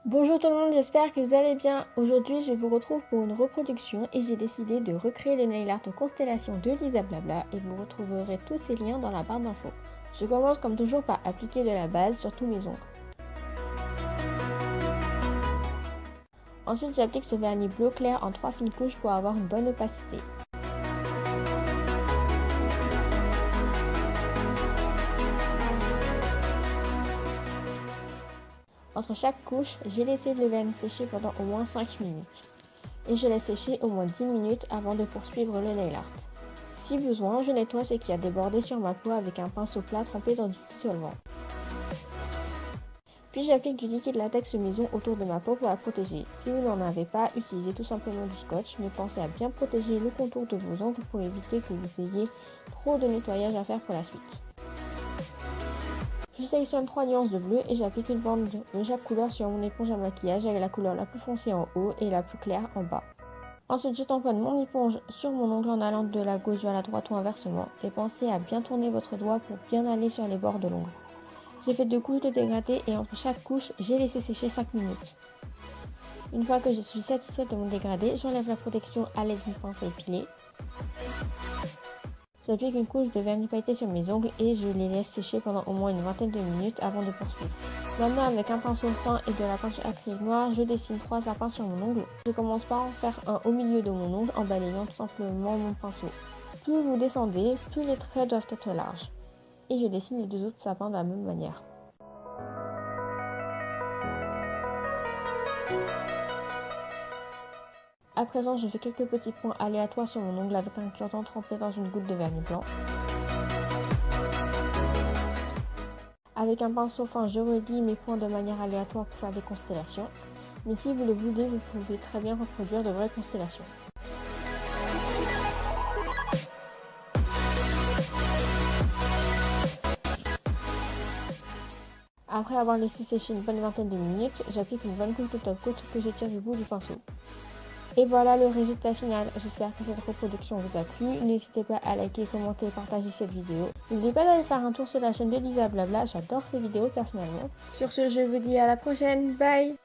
Bonjour tout le monde, j'espère que vous allez bien. Aujourd'hui, je vous retrouve pour une reproduction et j'ai décidé de recréer le nail art constellation de Lisa Blabla et vous retrouverez tous ces liens dans la barre d'infos. Je commence comme toujours par appliquer de la base sur tous mes ongles. Ensuite, j'applique ce vernis bleu clair en 3 fines couches pour avoir une bonne opacité. Entre chaque couche, j'ai laissé le vernis sécher pendant au moins 5 minutes. Et je laisse sécher au moins 10 minutes avant de poursuivre le nail art. Si besoin, je nettoie ce qui a débordé sur ma peau avec un pinceau plat trempé dans du dissolvant. Puis j'applique du liquide latex maison autour de ma peau pour la protéger. Si vous n'en avez pas, utilisez tout simplement du scotch, mais pensez à bien protéger le contour de vos ongles pour éviter que vous ayez trop de nettoyage à faire pour la suite. Je sélectionne 3 nuances de bleu et j'applique une bande de chaque couleur sur mon éponge à maquillage avec la couleur la plus foncée en haut et la plus claire en bas. Ensuite, je tamponne mon éponge sur mon ongle en allant de la gauche vers la droite ou inversement et pensez à bien tourner votre doigt pour bien aller sur les bords de l'ongle. J'ai fait 2 couches de dégradé et entre chaque couche, j'ai laissé sécher 5 minutes. Une fois que je suis satisfaite de mon dégradé, j'enlève la protection à l'aide d'une pince à épiler. J'applique une couche de vernis pailleté sur mes ongles et je les laisse sécher pendant au moins une vingtaine de minutes avant de poursuivre. Maintenant, avec un pinceau fin et de la peinture acrylique noire, je dessine 3 sapins sur mon ongle. Je commence par en faire un au milieu de mon ongle en balayant tout simplement mon pinceau. Plus vous descendez, plus les traits doivent être larges. Et je dessine les 2 autres sapins de la même manière. À présent, je fais quelques petits points aléatoires sur mon ongle avec un cure-dent trempé dans une goutte de vernis blanc. Avec un pinceau fin, je relie mes points de manière aléatoire pour faire des constellations. Mais si vous le voulez, vous pouvez très bien reproduire de vraies constellations. Après avoir laissé sécher une bonne vingtaine de minutes, j'applique une bonne couche de top coat que je tire du bout du pinceau. Et voilà le résultat final. J'espère que cette reproduction vous a plu. N'hésitez pas à liker, commenter et partager cette vidéo. N'oubliez pas d'aller faire un tour sur la chaîne de Lisa Blabla. J'adore ces vidéos personnellement. Sur ce, je vous dis à la prochaine. Bye!